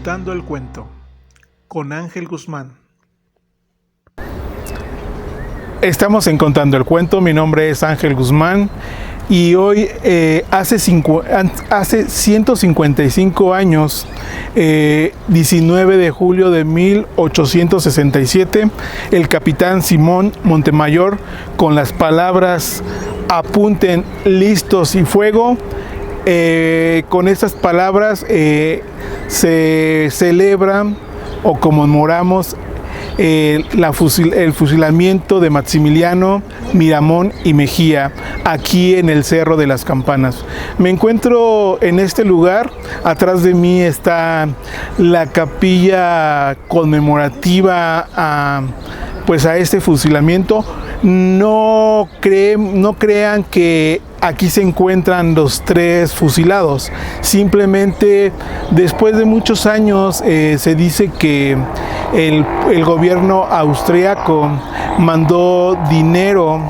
Contando el cuento con Ángel Guzmán. Estamos en Contando el cuento, mi nombre es Ángel Guzmán y hoy hace 155 años, 19 de julio de 1867, el capitán Simón Montemayor, con las palabras "apunten, listos y fuego", con estas palabras se celebra o conmemoramos el fusilamiento de Maximiliano, Miramón y Mejía, aquí en el Cerro de las Campanas. Me encuentro en este lugar. Atrás de mí está la capilla conmemorativa a este fusilamiento. No crean que aquí se encuentran los 3 fusilados. Simplemente, después de muchos años, se dice que el gobierno austriaco mandó dinero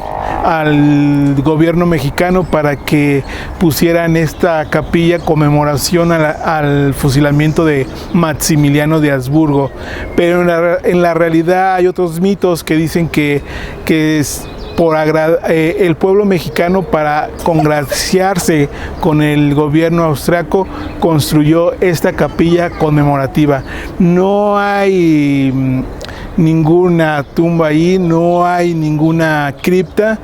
al gobierno mexicano para que pusieran esta capilla conmemoración al fusilamiento de Maximiliano de Habsburgo. Pero en la realidad hay otros mitos que dicen que es el pueblo mexicano, para congraciarse con el gobierno austriaco, construyó esta capilla conmemorativa. No hay ninguna tumba ahí, no hay ninguna cripta.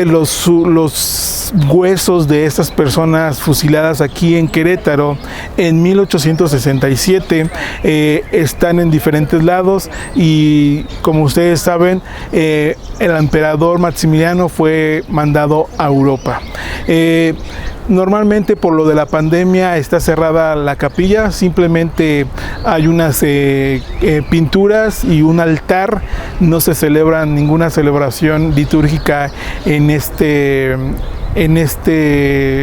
Los huesos de estas personas fusiladas aquí en Querétaro en 1867 están en diferentes lados, y como ustedes saben, el emperador Maximiliano fue mandado a Europa. Normalmente, por lo de la pandemia, está cerrada la capilla. Simplemente hay unas pinturas y un altar. No se celebra ninguna celebración litúrgica en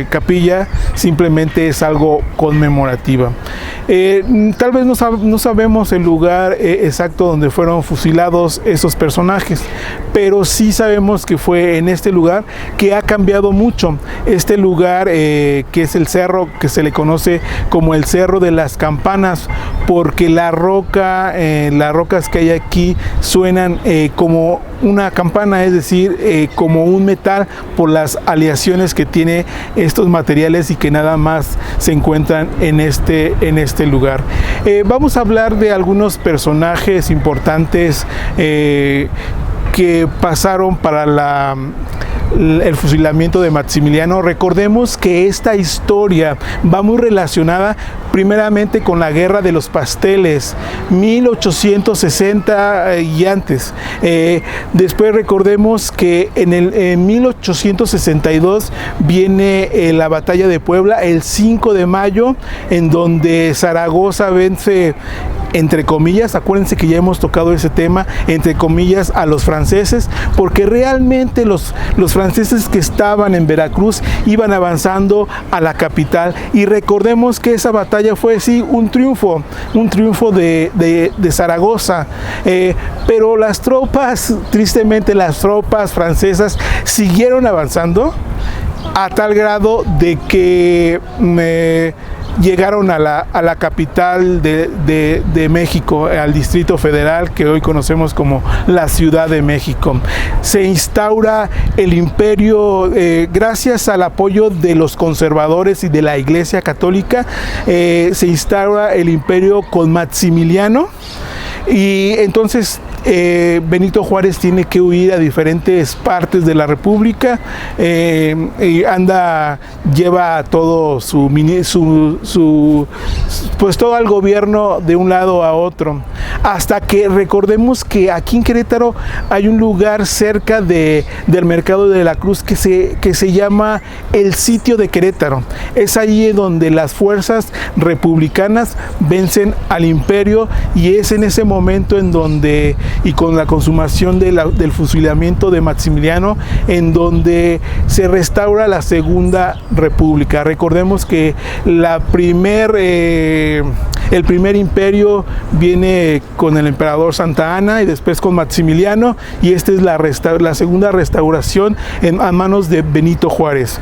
capilla. Simplemente es algo conmemorativa. Tal vez no sabemos el lugar exacto donde fueron fusilados esos personajes, pero sí sabemos que fue en este lugar, que ha cambiado mucho. Este lugar, que es el cerro que se le conoce como el Cerro de las Campanas, porque las rocas que hay aquí suenan como una campana, es decir, como un metal, por las aleaciones que tiene estos materiales y que nada más se encuentran en este lugar. Vamos a hablar de algunos personajes importantes que pasaron para el fusilamiento de Maximiliano. Recordemos que esta historia va muy relacionada primeramente con la Guerra de los Pasteles, 1860 y antes. Después recordemos que en 1862 viene la Batalla de Puebla, el 5 de mayo, en donde Zaragoza vence, entre comillas, acuérdense que ya hemos tocado ese tema, entre comillas, a los franceses, porque realmente los franceses que estaban en Veracruz iban avanzando a la capital. Y recordemos que esa batalla fue sí un triunfo de Zaragoza, pero tristemente las tropas francesas siguieron avanzando a tal grado de que llegaron a la capital de México, al Distrito Federal, que hoy conocemos como la Ciudad de México. Se instaura el imperio, gracias al apoyo de los conservadores y de la Iglesia Católica. Se instaura el imperio con Maximiliano, y entonces Benito Juárez tiene que huir a diferentes partes de la República, y lleva todo todo al gobierno de un lado a otro, hasta que recordemos que aquí en Querétaro hay un lugar cerca del Mercado de la Cruz que se llama el Sitio de Querétaro. Es allí donde las fuerzas republicanas vencen al imperio, y es en ese momento en donde y con la consumación del fusilamiento de Maximiliano, en donde se restaura la Segunda República. Recordemos que el primer imperio viene con el emperador Santa Anna y después con Maximiliano, y esta es la segunda restauración a manos de Benito Juárez.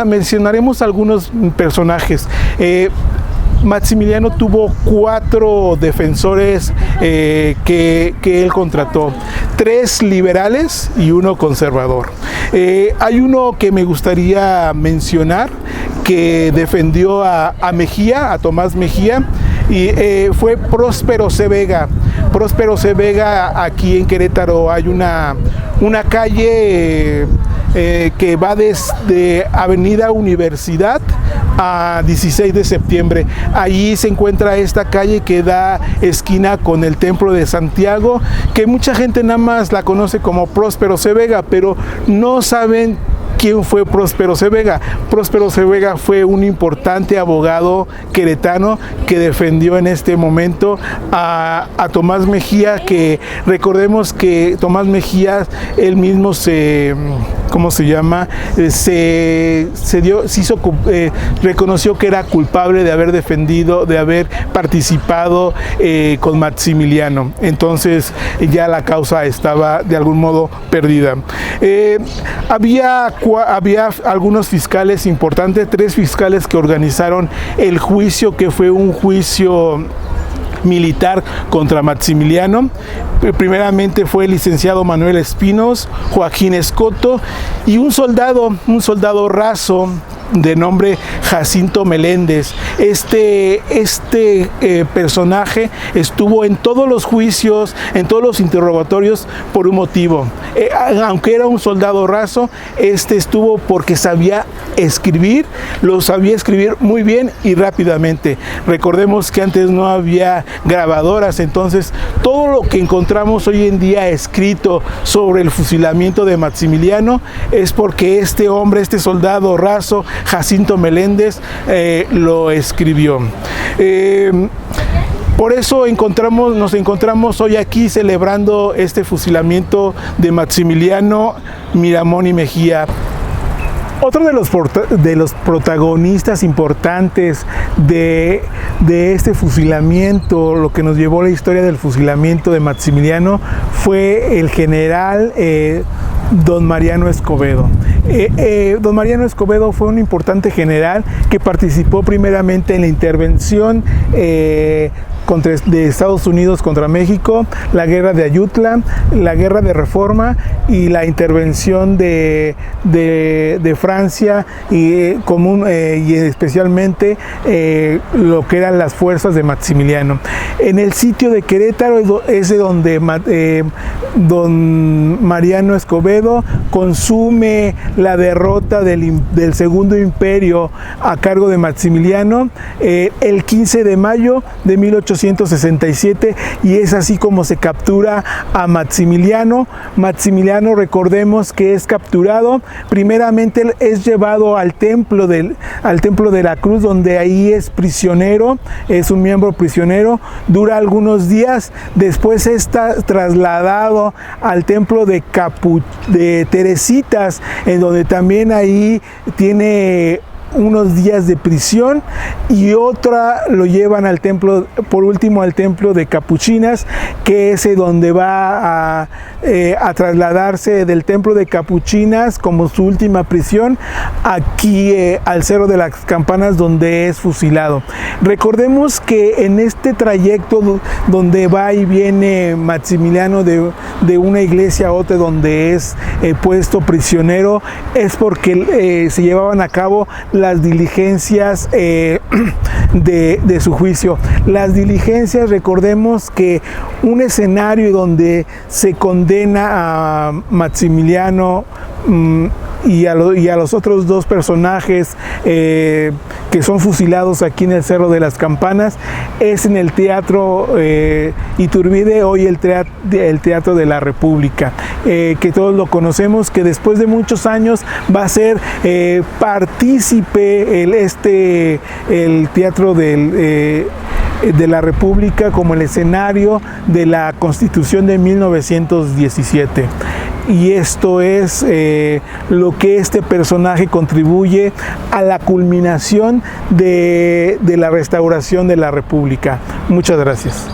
Mencionaremos algunos personajes. Maximiliano tuvo 4 defensores que él contrató, 3 liberales y 1 conservador. Hay uno que me gustaría mencionar que defendió a Mejía, a Tomás Mejía, y fue Próspero C. Vega. Próspero C. Vega, aquí en Querétaro hay una calle que va desde Avenida Universidad a 16 de septiembre. Allí se encuentra esta calle que da esquina con el Templo de Santiago, que mucha gente nada más la conoce como Próspero C. Vega, pero no saben quién fue Próspero C. Vega. Próspero C. Vega fue un importante abogado queretano que defendió en este momento a Tomás Mejía, que recordemos que Tomás Mejía, él mismo reconoció que era culpable de haber defendido, de haber participado con Maximiliano. Entonces ya la causa estaba de algún modo perdida. Había algunos fiscales importantes, 3 fiscales que organizaron el juicio, que fue un juicio militar contra Maximiliano. Primeramente fue el licenciado Manuel Espinos, Joaquín Escoto y un soldado raso de nombre Jacinto Meléndez. Este personaje estuvo en todos los juicios, en todos los interrogatorios por un motivo. Aunque era un soldado raso, estuvo porque sabía escribir, lo sabía escribir muy bien y rápidamente. Recordemos que antes no había grabadoras, entonces todo lo que encontramos hoy en día escrito sobre el fusilamiento de Maximiliano es porque este soldado raso, Jacinto Meléndez, lo escribió. Por eso nos encontramos hoy aquí celebrando este fusilamiento de Maximiliano, Miramón y Mejía. Otro de los protagonistas importantes de este fusilamiento, lo que nos llevó a la historia del fusilamiento de Maximiliano, fue el general don Mariano Escobedo. Don Mariano Escobedo fue un importante general que participó primeramente en la intervención de Estados Unidos contra México, la guerra de Ayutla, la guerra de Reforma y la intervención de Francia y especialmente lo que eran las fuerzas de Maximiliano. En el sitio de Querétaro es de donde don Mariano Escobedo consume la derrota del Segundo Imperio a cargo de Maximiliano el 15 de mayo de 1867, y es así como se captura a Maximiliano. Maximiliano, recordemos que es capturado, primeramente es llevado al templo de la Cruz, donde ahí es prisionero, es un miembro prisionero, dura algunos días, después está trasladado al templo de Teresitas, en donde también ahí tiene unos días de prisión, y otra lo llevan al templo, por último al templo de Capuchinas, que es donde va a trasladarse del templo de Capuchinas como su última prisión, aquí al Cerro de las Campanas, donde es fusilado. Recordemos que en este trayecto donde va y viene Maximiliano de una iglesia a otra donde es puesto prisionero, es porque se llevaban a cabo las diligencias de su juicio. Las diligencias, recordemos que un escenario donde se condena a Maximiliano y a los otros 2 personajes que son fusilados aquí en el Cerro de las Campanas es en el Teatro Iturbide, hoy el Teatro de la República, que todos lo conocemos, que después de muchos años va a ser partícipe el teatro de la República como el escenario de la Constitución de 1917. Y esto es lo que este personaje contribuye a la culminación de la restauración de la República. Muchas gracias.